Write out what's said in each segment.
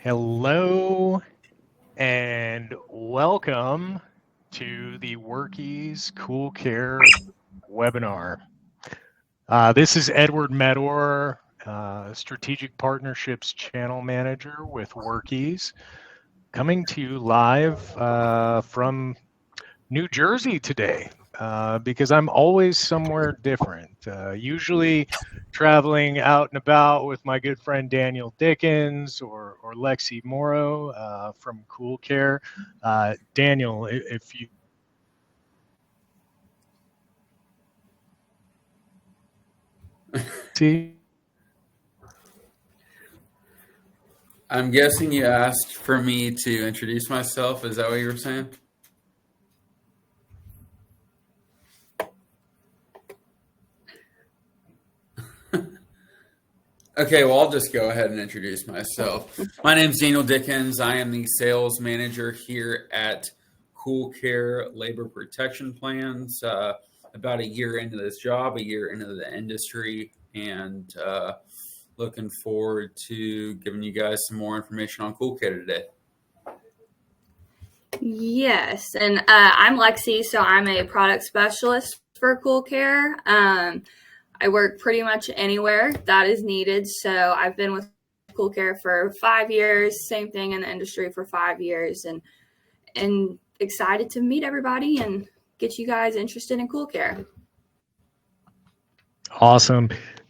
Hello and welcome to the Workiz CoolCARE webinar. This is Edward Medor, Strategic Partnerships Channel Manager with Workiz, coming to you live from New Jersey today. Because I'm always somewhere different. Usually traveling out and about with my good friend Daniel Dickens or Lexi Morrow from CoolCARE. Daniel, if you see. I'm guessing you asked for me to introduce myself. Is that what you were saying? Okay, well, I'll just go ahead and introduce myself. My name is Daniel Dickens. I am the sales manager here at CoolCARE Labor Protection Plans. About a year into this job, a year into the industry, and looking forward to giving you guys some more information on CoolCARE today. Yes, and I'm Lexi, so I'm a product specialist for CoolCARE. I work pretty much anywhere that is needed, so I've been with CoolCARE for 5 years, same thing in the industry for 5 years, and excited to meet everybody and get you guys interested in CoolCARE. Awesome.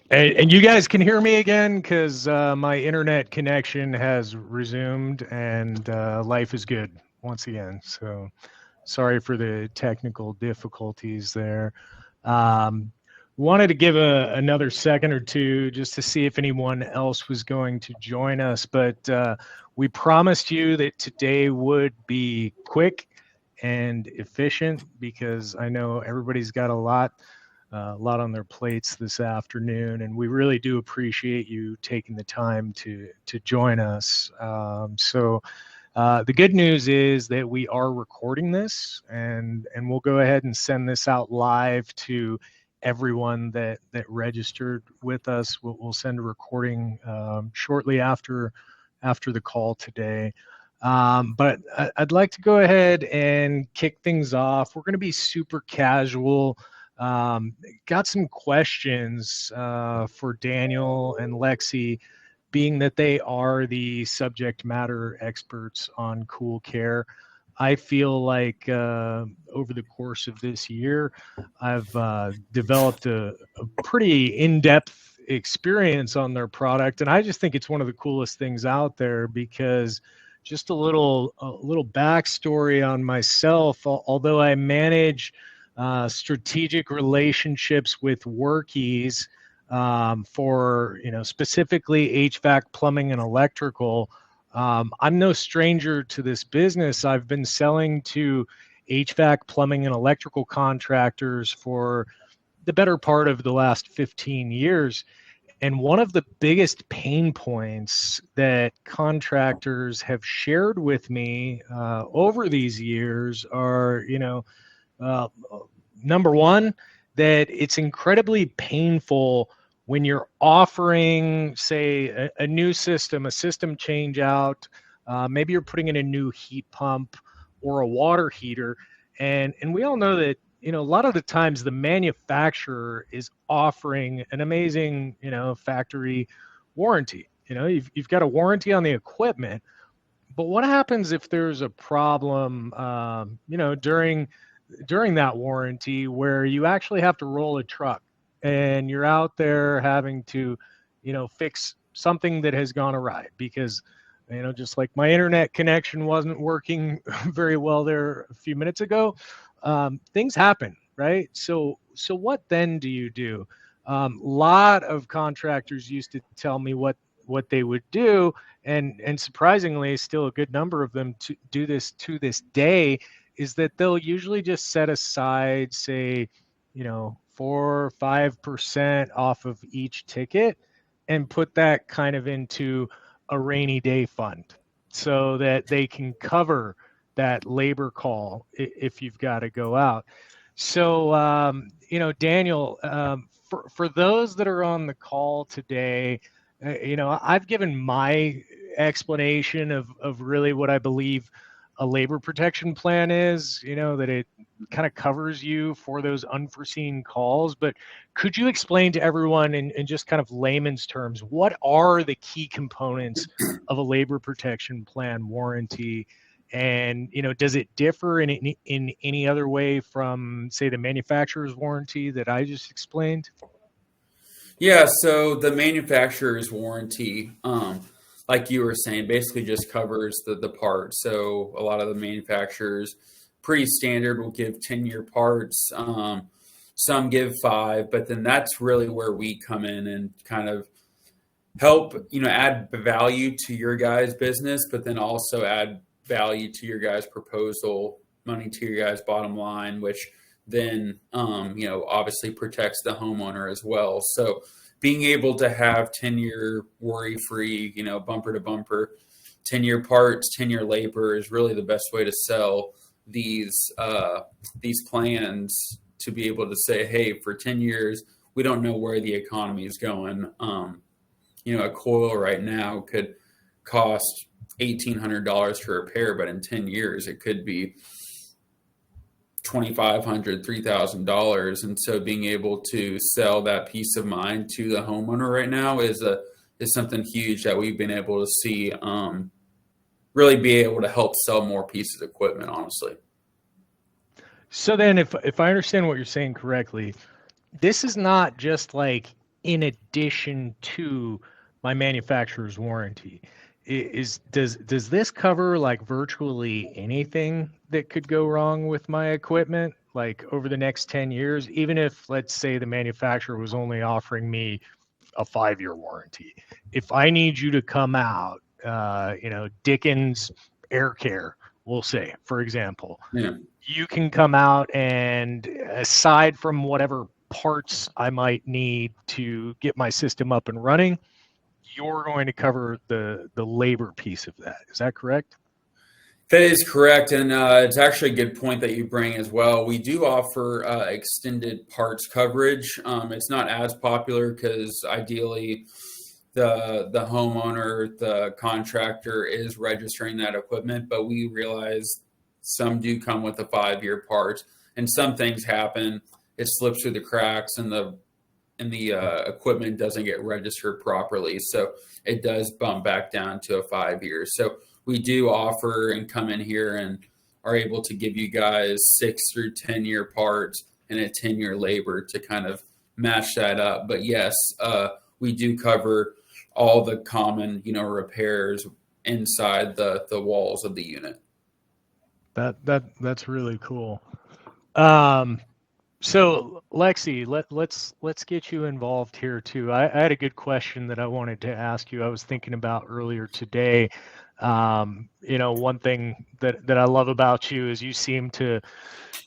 And you guys can hear me again because my internet connection has resumed and life is good once again. So sorry for the technical difficulties there. Wanted to give another second or two just to see if anyone else was going to join us, but we promised you that today would be quick and efficient because I know everybody's got a lot on their plates this afternoon, and we really do appreciate you taking the time to join us. The good news is that we are recording this, and we'll go ahead and send this out live to everyone that registered with us. We'll send a recording shortly after the call today. But I'd like to go ahead and kick things off. We're going to be super casual. Got some questions for Daniel and Lexi, being that they are the subject matter experts on CoolCARE. I feel like over the course of this year, I've developed a pretty in-depth experience on their product, and I just think it's one of the coolest things out there because just a little backstory on myself. Although I manage strategic relationships with Workiz for specifically HVAC, plumbing, and electrical. I'm no stranger to this business. I've been selling to HVAC, plumbing, and electrical contractors for the better part of the last 15 years. And one of the biggest pain points that contractors have shared with me over these years are, number one, that it's incredibly painful when you're offering, say, a new system, a system change out, maybe you're putting in a new heat pump or a water heater. And we all know that, a lot of the times the manufacturer is offering an amazing, factory warranty. You've got a warranty on the equipment, but what happens if there's a problem, during that warranty where you actually have to roll a truck and you're out there having to, fix something that has gone awry because, just like my internet connection wasn't working very well there a few minutes ago, things happen, right? So what then do you do? Lot of contractors used to tell me what they would do, and surprisingly, still a good number of them to do this to this day, is that they'll usually just set aside, say, 4 or 5% off of each ticket and put that kind of into a rainy day fund so that they can cover that labor call if you've got to go out. So, Daniel, for those that are on the call today, I've given my explanation of really what I believe a labor protection plan is, that it kind of covers you for those unforeseen calls. But could you explain to everyone in just kind of layman's terms, what are the key components of a labor protection plan warranty? And, does it differ in any other way from, say, the manufacturer's warranty that I just explained? Yeah, so the manufacturer's warranty, like you were saying, basically just covers the part. So a lot of the manufacturers, pretty standard, will give 10-year parts. Some give 5, but then that's really where we come in and kind of help, add value to your guys' business, but then also add value to your guys' proposal, money to your guys' bottom line, which then, obviously protects the homeowner as well. So being able to have 10-year worry-free, bumper to bumper, 10-year parts, 10-year labor is really the best way to sell these plans, to be able to say, hey, for 10 years, we don't know where the economy is going. A coil right now could cost $1,800 to repair, but in 10 years, it could be $2,500, $3,000. And so being able to sell that peace of mind to the homeowner right now is something huge that we've been able to see, really be able to help sell more pieces of equipment, honestly. So then if I understand what you're saying correctly, this is not just like in addition to my manufacturer's warranty. Does this cover like virtually anything that could go wrong with my equipment, like over the next 10 years, even if, let's say, the manufacturer was only offering me a 5-year warranty? If I need you to come out, Dickens Air Care, we'll say, for example, Yeah. You can come out and, aside from whatever parts I might need to get my system up and running, you're going to cover the labor piece of that. Is that correct? That is correct. And it's actually a good point that you bring as well. We do offer extended parts coverage. It's not as popular because ideally the homeowner, the contractor is registering that equipment, but we realize some do come with a 5-year part, and some things happen. It slips through the cracks and the equipment doesn't get registered properly. So it does bump back down to a 5 years. So we do offer and come in here and are able to give you guys 6 through 10-year parts and a 10-year labor to kind of match that up. But yes, we do cover all the common, repairs inside the walls of the unit. That's really cool. So Lexi, let's get you involved here too. I had a good question that I wanted to ask you. I was thinking about earlier today. One thing that I love about you is you seem to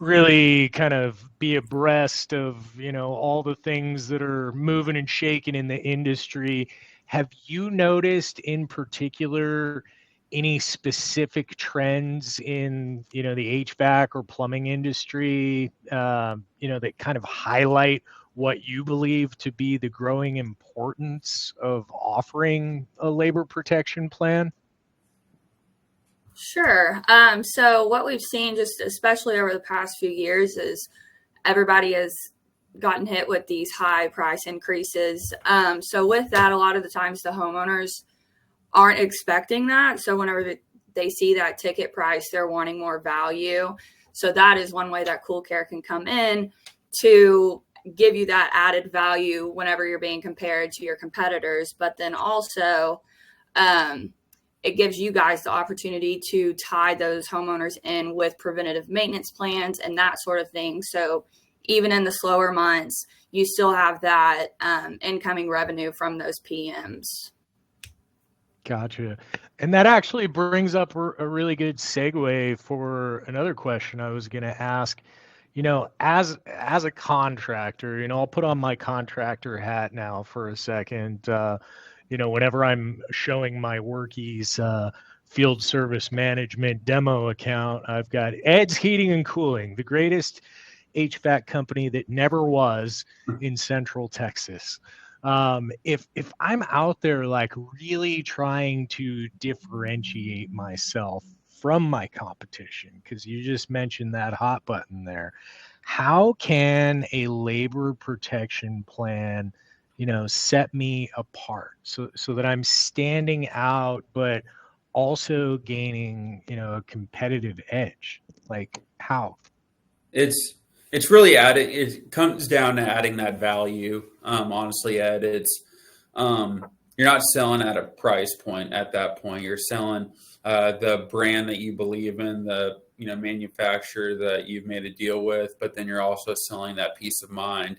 really kind of be abreast of, all the things that are moving and shaking in the industry. Have you noticed in particular any specific trends in, the HVAC or plumbing industry, that kind of highlight what you believe to be the growing importance of offering a labor protection plan? Sure. So what we've seen, just especially over the past few years, is everybody has gotten hit with these high price increases. So with that, a lot of the times the homeowners aren't expecting that. So whenever they see that ticket price, they're wanting more value. So that is one way that CoolCARE can come in to give you that added value whenever you're being compared to your competitors. But then also, it gives you guys the opportunity to tie those homeowners in with preventative maintenance plans and that sort of thing. So even in the slower months, you still have that incoming revenue from those PMs. Gotcha. And that actually brings up a really good segue for another question I was going to ask. As a contractor, I'll put on my contractor hat now for a second. Whenever I'm showing my Workiz field service management demo account, I've got Ed's Heating and Cooling, the greatest HVAC company that never was in Central Texas. If I'm out there like really trying to differentiate myself from my competition, because you just mentioned that hot button there, how can a labor protection plan, set me apart so that I'm standing out, but also gaining, a competitive edge? Like how? It's really adding. It comes down to adding that value. Honestly, Ed, it's you're not selling at a price point. At that point, you're selling the brand that you believe in, the manufacturer that you've made a deal with, but then you're also selling that peace of mind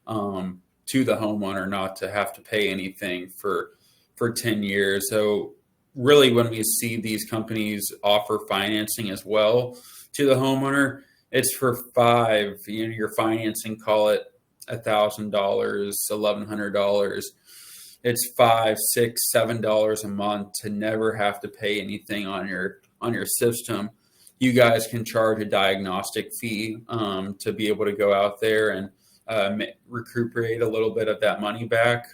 to the homeowner, not to have to pay anything for 10 years. So really, when we see these companies offer financing as well to the homeowner, it's for 5. Your financing, call it $1,000, $1,100. It's $5, $6, $7 a month to never have to pay anything on your system. You guys can charge a diagnostic fee to be able to go out there and recuperate a little bit of that money back.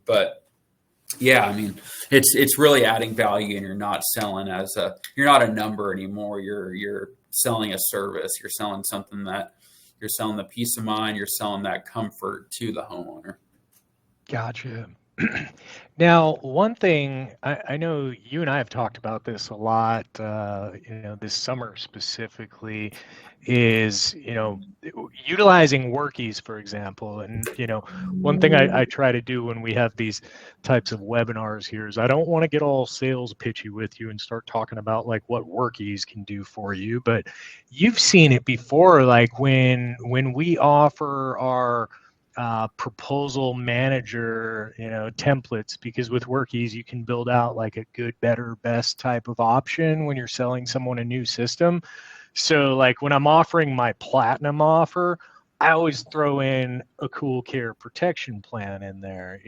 But yeah, I mean, it's really adding value, and you're not selling you're not a number anymore. You're selling a service. You're selling something that you're selling the peace of mind. You're selling that comfort to the homeowner. Gotcha. Now, one thing I know you and I have talked about this a lot, this summer specifically, is utilizing Workiz, for example. And one thing I try to do when we have these types of webinars here is I don't want to get all sales pitchy with you and start talking about like what Workiz can do for you, but you've seen it before, like when we offer our proposal manager, templates, because with Workiz you can build out like a good, better, best type of option when you're selling someone a new system. So like when I'm offering my platinum offer, I always throw in a CoolCARE protection plan in there,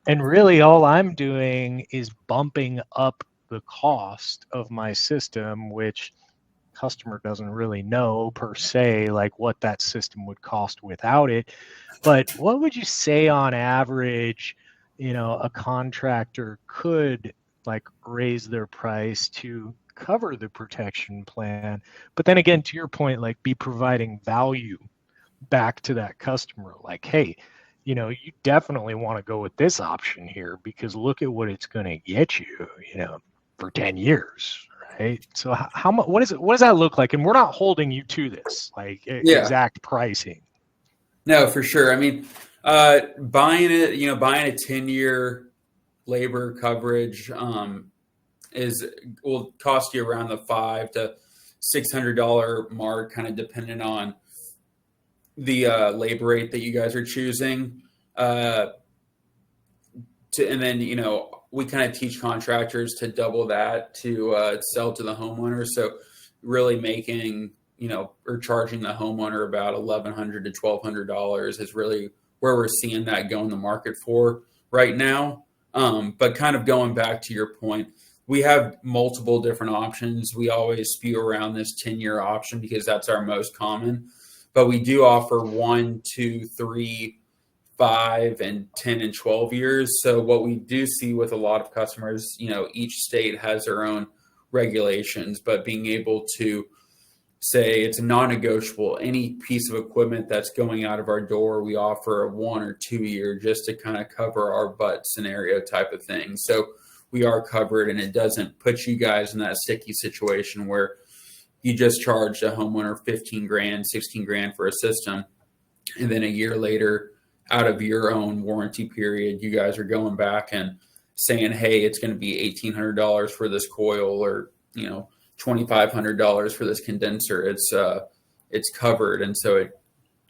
and really all I'm doing is bumping up the cost of my system, which customer doesn't really know per se like what that system would cost without it. But what would you say on average, a contractor could like raise their price to cover the protection plan, but then again, to your point, like be providing value back to that customer, like, hey, you definitely want to go with this option here because look at what it's going to get you, for 10 years. Right. So how much, what does that look like? And we're not holding you to this, like exact pricing. No, for sure. I mean, buying a 10-year labor coverage will cost you around the $500 to $600 mark, kind of depending on the labor rate that you guys are choosing. And then, we kind of teach contractors to double that to sell to the homeowner. So really making, or charging the homeowner about $1,100 to $1,200 is really where we're seeing that go in the market for right now. But kind of going back to your point, we have multiple different options. We always spew around this 10-year option because that's our most common, but we do offer 1, 2, 3, 5, and 10 and 12 years. So what we do see with a lot of customers, each state has their own regulations, but being able to say it's non-negotiable, any piece of equipment that's going out of our door, we offer a 1 or 2 year just to kind of cover our butt scenario type of thing. So we are covered, and it doesn't put you guys in that sticky situation where you just charged a homeowner 15 grand, 16 grand for a system, and then a year later, out of your own warranty period, you guys are going back and saying, hey, it's going to be $1,800 for this coil, or, $2,500 for this condenser. It's covered. And so it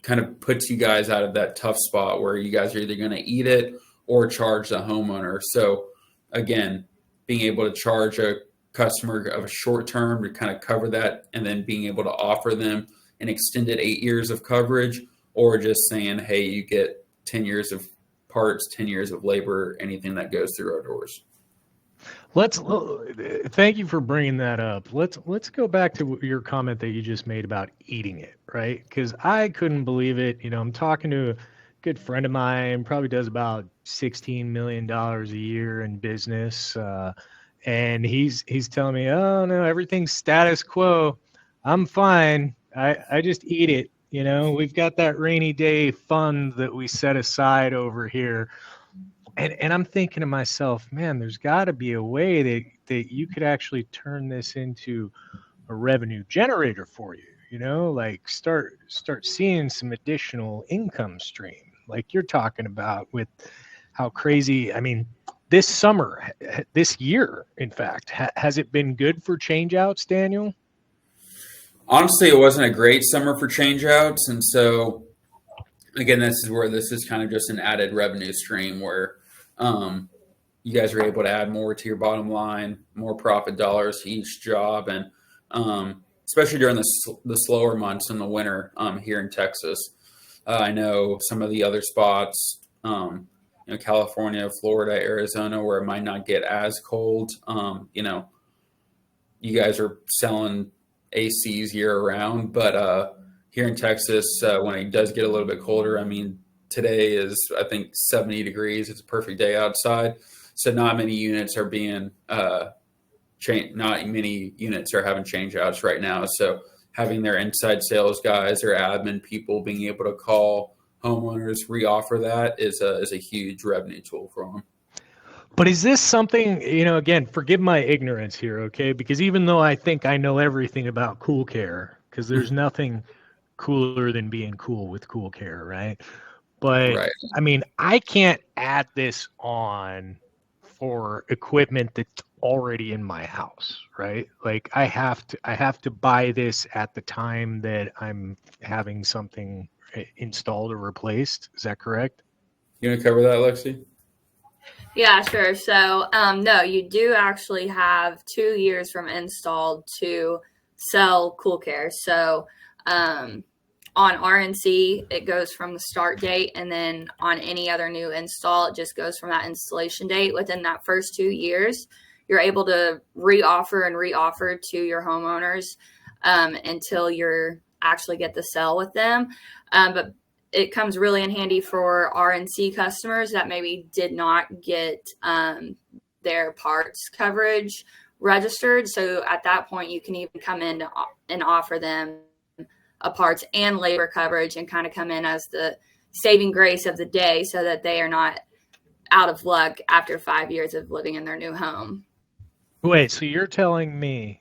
kind of puts you guys out of that tough spot where you guys are either going to eat it or charge the homeowner. So again, being able to charge a customer of a short term to kind of cover that, and then being able to offer them an extended 8 years of coverage, or just saying, hey, you get 10 years of parts, 10 years of labor, anything that goes through our doors. Thank you for bringing that up. Let's go back to your comment that you just made about eating it, right? Because I couldn't believe it. I'm talking to good friend of mine, probably does about $16 million a year in business. And he's telling me, oh no, everything's status quo. I'm fine. I just eat it. We've got that rainy day fund that we set aside over here. And I'm thinking to myself, man, there's got to be a way that you could actually turn this into a revenue generator for you, like start seeing some additional income stream like you're talking about with how crazy. I mean, this summer, this year, in fact, has it been good for change outs, Daniel? Honestly, it wasn't a great summer for change outs. And so, again, this is where this is kind of just an added revenue stream where you guys are able to add more to your bottom line, more profit dollars to each job. And especially during the slower months in the winter here in Texas. I know some of the other spots, California, Florida, Arizona, where it might not get as cold. You guys are selling ACs year round, but here in Texas, when it does get a little bit colder, I mean, today is, I think, 70 degrees. It's a perfect day outside. So not many units are being not many units are having change outs right now. So having their inside sales guys or admin people being able to call homeowners, reoffer that is a huge revenue tool for them. But is this something, again, forgive my ignorance here, okay? Because even though I think I know everything about CoolCARE, because there's nothing cooler than being cool with CoolCARE, right? But right. I mean, I can't add this on for equipment that's already in my house, right? Like I have to buy this at the time that I'm having something installed or replaced. Is that correct? You want to cover that, Lexi? Yeah, sure. So, no, you do actually have 2 years from install to sell CoolCARE. So, on RNC, it goes from the start date, and then on any other new install, it just goes from that installation date. Within that first 2 years, you're able to reoffer to your homeowners until you're actually get the sell with them. But it comes really in handy for RNC customers that maybe did not get their parts coverage registered. So at that point, you can even come in and offer them a parts and labor coverage and kind of come in as the saving grace of the day so that they are not out of luck after 5 years of living in their new home. Wait, so you're telling me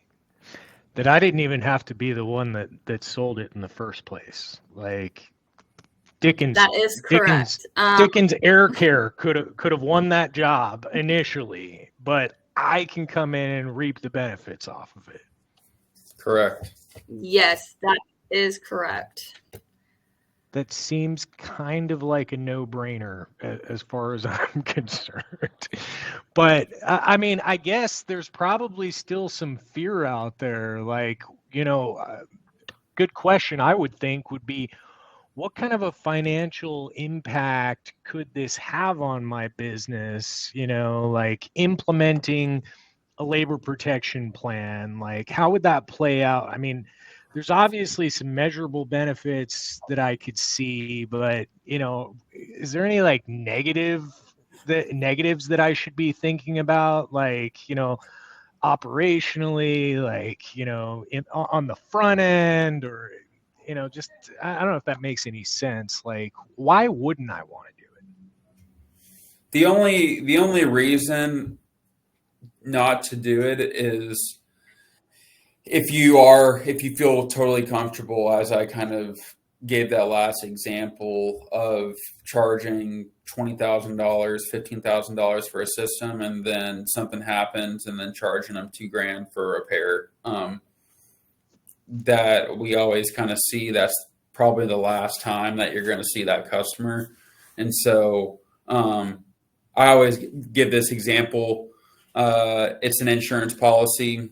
that I didn't even have to be the one that sold it in the first place? Like Dickens. That is correct. Dickens Air Care could have won that job initially, but I can come in and reap the benefits off of it. Correct. Yes, that is correct. That seems kind of like a no-brainer as far as I'm concerned. But I mean, I guess there's probably still some fear out there. Like, good question I would think would be, what kind of a financial impact could this have on my business? Like implementing a labor protection plan, like how would that play out? I mean, there's obviously some measurable benefits that I could see, but is there any like negatives that I should be thinking about? Like, operationally, like, on the front end, or, just, I don't know if that makes any sense. Like, why wouldn't I want to do it? The only reason not to do it is if you feel totally comfortable, as I kind of gave that last example of charging $20,000, $15,000 for a system, and then something happens, and then charging them $2,000 for a repair. That we always kind of see that's probably the last time that you're going to see that customer. And so I always give this example. It's an insurance policy.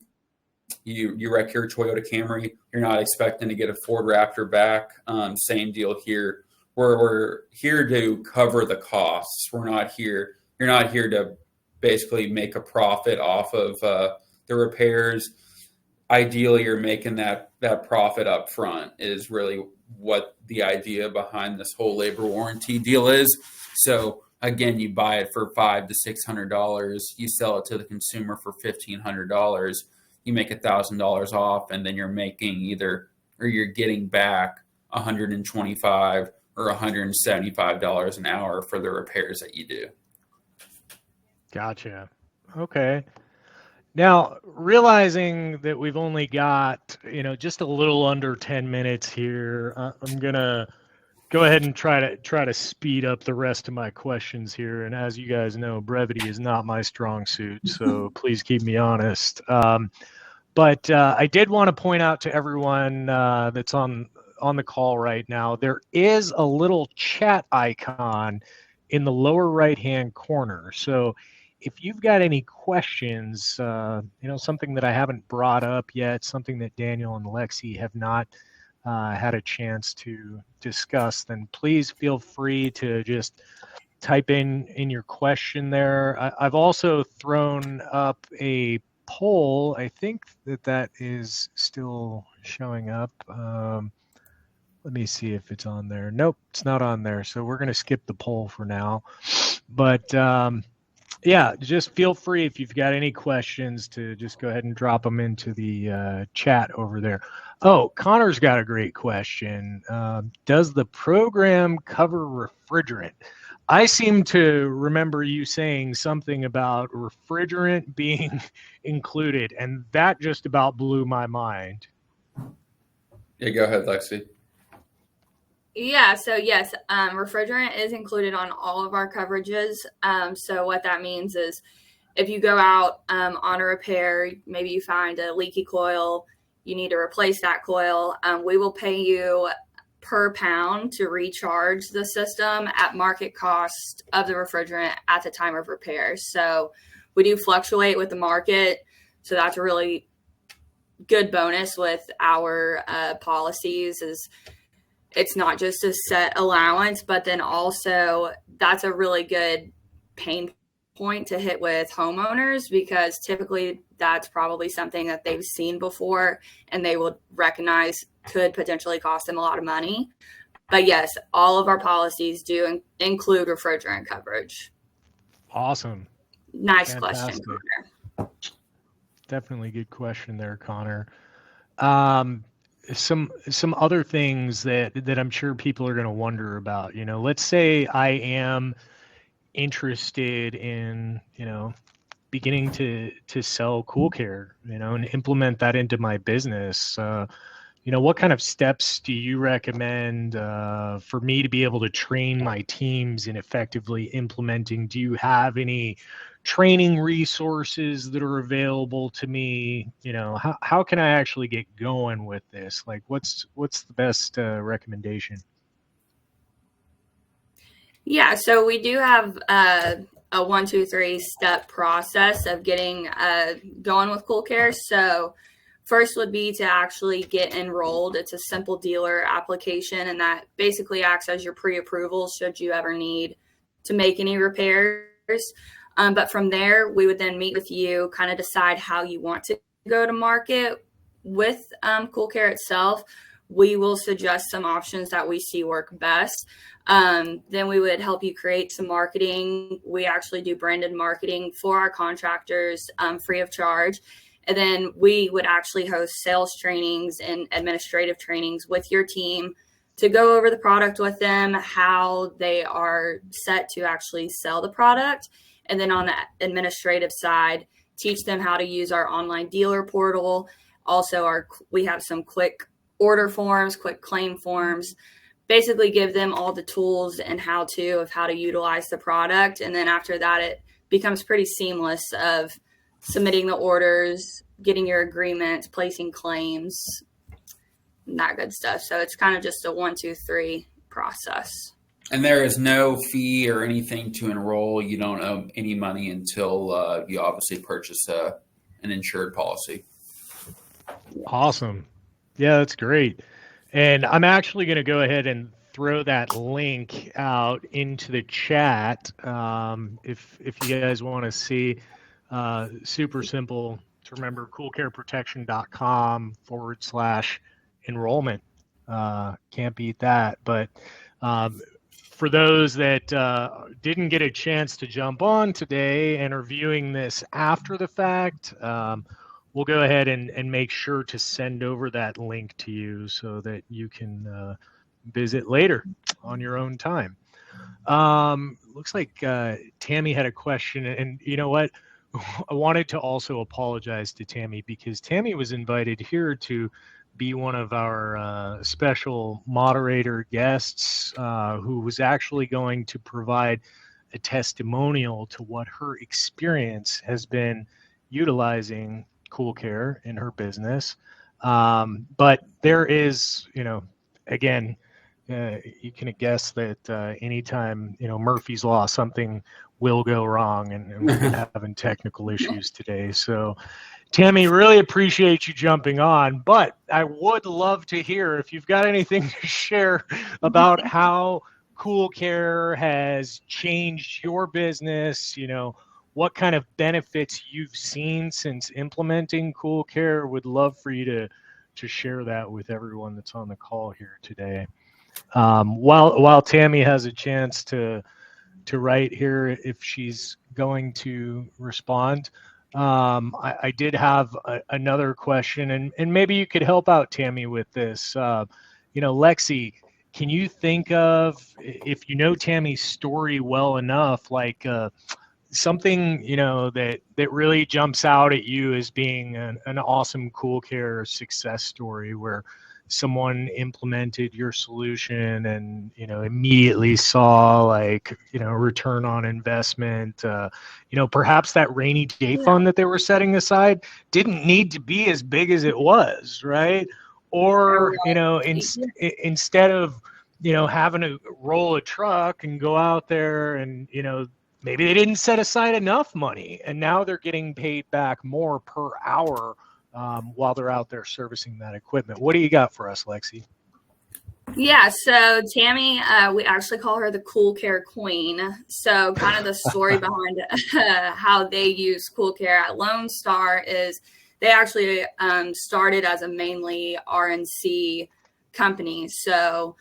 You wreck your Toyota Camry, you're not expecting to get a Ford Raptor back. Same deal here. We're here to cover the costs. You're not here to basically make a profit off of the repairs. Ideally, you're making that profit up front is really what the idea behind this whole labor warranty deal is. So again, you buy it for $500 to $600, you sell it to the consumer for $1,500, you make $1,000 off, and then you're making you're getting back $125 or $175 an hour for the repairs that you do. Gotcha. Okay. Now, realizing that we've only got, just a little under 10 minutes here, I'm going to go ahead and try to speed up the rest of my questions here. And as you guys know, brevity is not my strong suit, so please keep me honest. But I did want to point out to everyone that's on the call right now, there is a little chat icon in the lower right-hand corner. So if you've got any questions, something that I haven't brought up yet, something that Daniel and Lexi have not had a chance to discuss, then please feel free to just type in your question there. I've also thrown up a poll. I think that is still showing up. Let me see if it's on there. Nope, it's not on there. So we're going to skip the poll for now. But yeah, just feel free if you've got any questions to just go ahead and drop them into the chat over there. Oh, Connor's got a great question. Does the program cover refrigerant? I seem to remember you saying something about refrigerant being included, and that just about blew my mind. Yeah, go ahead, Lexi. Yeah, so yes, refrigerant is included on all of our coverages. So what that means is if you go out on a repair, maybe you find a leaky coil, you need to replace that coil, we will pay you per pound to recharge the system at market cost of the refrigerant at the time of repair. So we do fluctuate with the market. So that's a really good bonus with our policies is it's not just a set allowance, but then also that's a really good pain point to hit with homeowners because typically that's probably something that they've seen before and they will recognize could potentially cost them a lot of money. But yes, all of our policies do include refrigerant coverage. Awesome. Nice Fantastic. question, Connor. Definitely good question there, Connor. Some other things that I'm sure people are going to wonder about. Let's say I am interested in beginning to sell CoolCARE, and implement that into my business. What kind of steps do you recommend for me to be able to train my teams in effectively implementing? Do you have any training resources that are available to me? How can I actually get going with this? Like, what's the best recommendation? Yeah, so we do have a 1, 2, 3 step process of getting going with CoolCARE. So first would be to actually get enrolled. It's a simple dealer application, and that basically acts as your pre-approval should you ever need to make any repairs. But from there, we would then meet with you, kind of decide how you want to go to market with CoolCARE itself. We will suggest some options that we see work best. Then we would help you create some marketing. We actually do branded marketing for our contractors free of charge. And then we would actually host sales trainings and administrative trainings with your team to go over the product with them, how they are set to actually sell the product. And then on the administrative side, teach them how to use our online dealer portal. Also, we have some quick order forms, quick claim forms, basically give them all the tools and how to utilize the product. And then after that, it becomes pretty seamless of submitting the orders, getting your agreements, placing claims, and that good stuff. So it's kind of just a 1, 2, 3 process. And there is no fee or anything to enroll. You don't owe any money until you obviously purchase an insured policy. Awesome. Yeah, that's great. And I'm actually going to go ahead and throw that link out into the chat. If you guys want to see, super simple to remember, coolcareprotection.com/enrollment. Can't beat that. But for those that didn't get a chance to jump on today and are viewing this after the fact, we'll go ahead and make sure to send over that link to you so that you can visit later on your own time. Looks like Tammy had a question, and you know what? I wanted to also apologize to Tammy because Tammy was invited here to be one of our special moderator guests who was actually going to provide a testimonial to what her experience has been utilizing CoolCARE in her business. But there is, again, you can guess that anytime, Murphy's Law, something will go wrong, and we've been having technical issues today. So, Tammy, really appreciate you jumping on, but I would love to hear if you've got anything to share about how CoolCARE has changed your business, what kind of benefits you've seen since implementing CoolCARE. Would love for you to share that with everyone that's on the call here today. While Tammy has a chance to write here, if she's going to respond, I did have another question, and maybe you could help out Tammy with this. Lexi, can you think of, if you know Tammy's story well enough, like something that really jumps out at you as being an awesome CoolCARE success story where someone implemented your solution and immediately saw return on investment, perhaps that rainy day fund that they were setting aside didn't need to be as big as it was, right? Or instead of having to roll a truck and go out there and maybe they didn't set aside enough money and now they're getting paid back more per hour while they're out there servicing that equipment. What do you got for us, Lexi? Yeah, so Tammy, we actually call her the CoolCARE Queen. So kind of the story behind how they use CoolCARE at Lone Star is they actually started as a mainly R&C company. So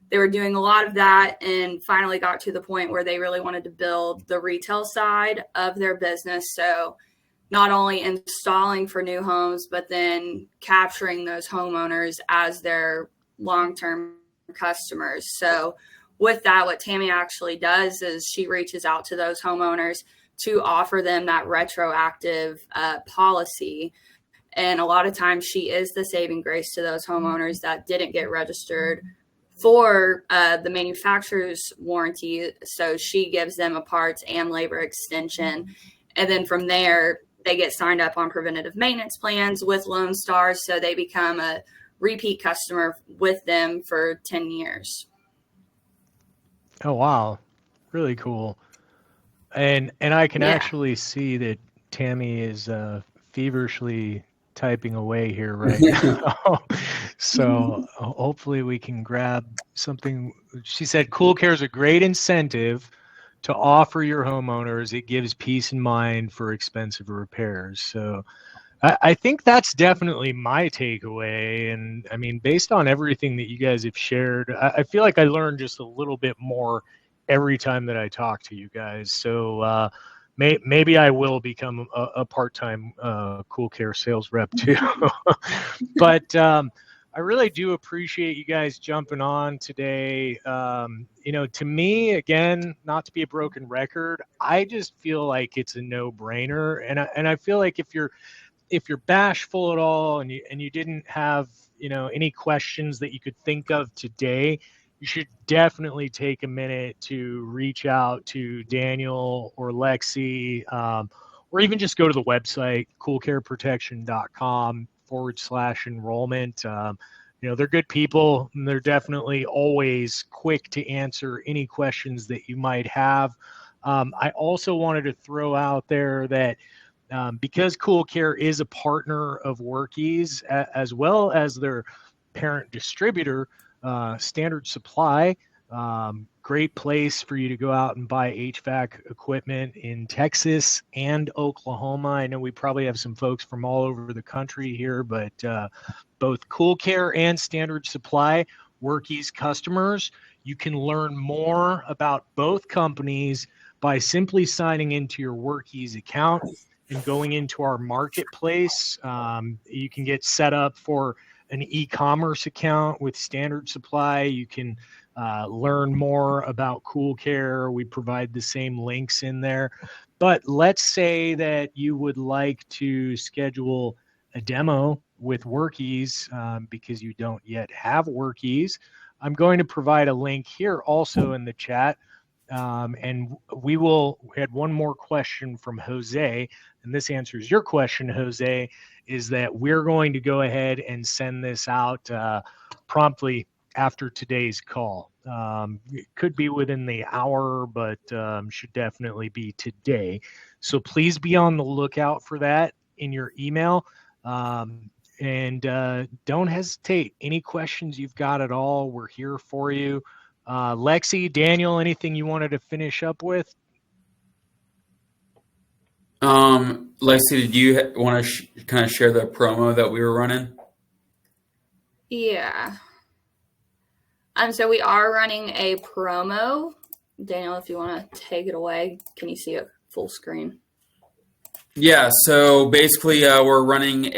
they were doing a lot of that and finally got to the point where they really wanted to build the retail side of their business. So not only installing for new homes, but then capturing those homeowners as their long-term customers. So with that, what Tammy actually does is she reaches out to those homeowners to offer them that retroactive policy. And a lot of times she is the saving grace to those homeowners that didn't get registered for the manufacturer's warranty. So she gives them a parts and labor extension. And then from there, they get signed up on preventative maintenance plans with Lone Star, so they become a repeat customer with them for 10 years. Oh, wow. Really cool. And I can actually see that Tammy is feverishly typing away here right now. So hopefully we can grab something. She said CoolCARE is a great incentive to offer your homeowners. It gives peace of mind for expensive repairs. So I think that's definitely my takeaway. And I mean, based on everything that you guys have shared, I feel like I learned just a little bit more every time that I talk to you guys. So maybe I will become a part-time CoolCARE sales rep too. But I really do appreciate you guys jumping on today. To me, again, not to be a broken record, I just feel like it's a no-brainer. And I feel like if you're bashful at all and you didn't have any questions that you could think of today, you should definitely take a minute to reach out to Daniel or Lexi, or even just go to the website coolcareprotection.com/enrollment. They're good people, and they're definitely always quick to answer any questions that you might have. I also wanted to throw out there that because CoolCARE is a partner of Workiz, as well as their parent distributor, Standard Supply, great place for you to go out and buy HVAC equipment in Texas and Oklahoma. I know we probably have some folks from all over the country here, but both CoolCARE and Standard Supply, Workiz customers, you can learn more about both companies by simply signing into your Workiz account and going into our marketplace. You can get set up for an e-commerce account with Standard Supply. You can learn more about CoolCARE. We provide the same links in there. But let's say that you would like to schedule a demo with Workiz because you don't yet have Workiz. I'm going to provide a link here also in the chat. And we had one more question from Jose, and this answers your question, Jose, is that we're going to go ahead and send this out promptly after today's call. It could be within the hour, but should definitely be today. So please be on the lookout for that in your email. And don't hesitate. Any questions you've got at all, we're here for you. Lexi, Daniel, anything you wanted to finish up with? Lexi, did you want to kind of share the promo that we were running? Yeah. So we are running a promo. Daniel, if you want to take it away, can you see it full screen? Yeah. So basically, we're running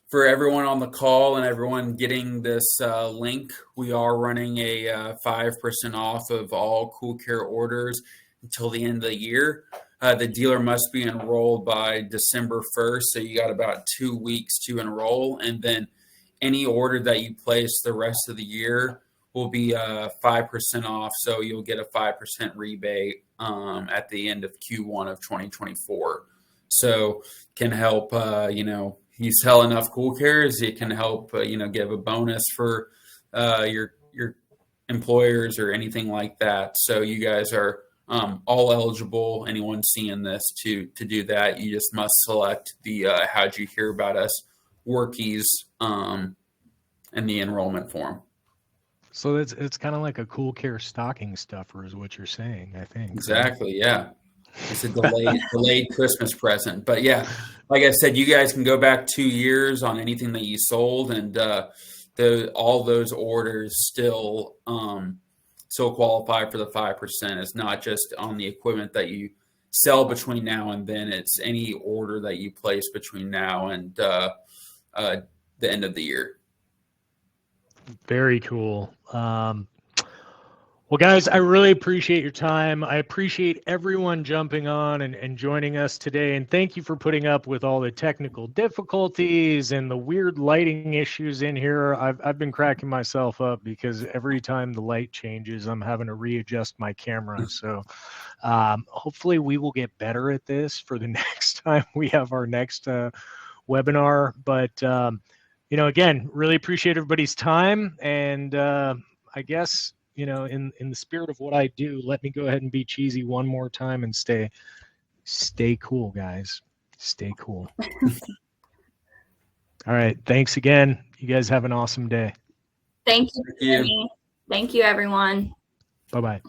for everyone on the call and everyone getting this link, we are running a 5% off of all CoolCARE orders until the end of the year. The dealer must be enrolled by December 1st, so you got about 2 weeks to enroll, and then any order that you place the rest of the year will be 5% off, so you'll get a 5% rebate at the end of Q1 of 2024. So can help, you sell enough CoolCAREs, it can help, give a bonus for your employers or anything like that. So you guys are all eligible, anyone seeing this, to do that. You just must select the how'd you hear about us Workiz in the enrollment form. So it's kind of like a CoolCARE stocking stuffer is what you're saying, I think. Exactly, yeah. It's a delayed Christmas present. But yeah, like I said, you guys can go back 2 years on anything that you sold, and all those orders still qualify for the 5%. It's not just on the equipment that you sell between now and then. It's any order that you place between now and the end of the year. Very cool. Well, guys, I really appreciate your time. I appreciate everyone jumping on and joining us today. And thank you for putting up with all the technical difficulties and the weird lighting issues in here. I've been cracking myself up because every time the light changes, I'm having to readjust my camera. So hopefully we will get better at this for the next time we have our next webinar. But, again, really appreciate everybody's time. And I guess, in the spirit of what I do, let me go ahead and be cheesy one more time and stay cool, guys. Stay cool. All right. Thanks again. You guys have an awesome day. Thank you. Thank you, everyone. Bye-bye.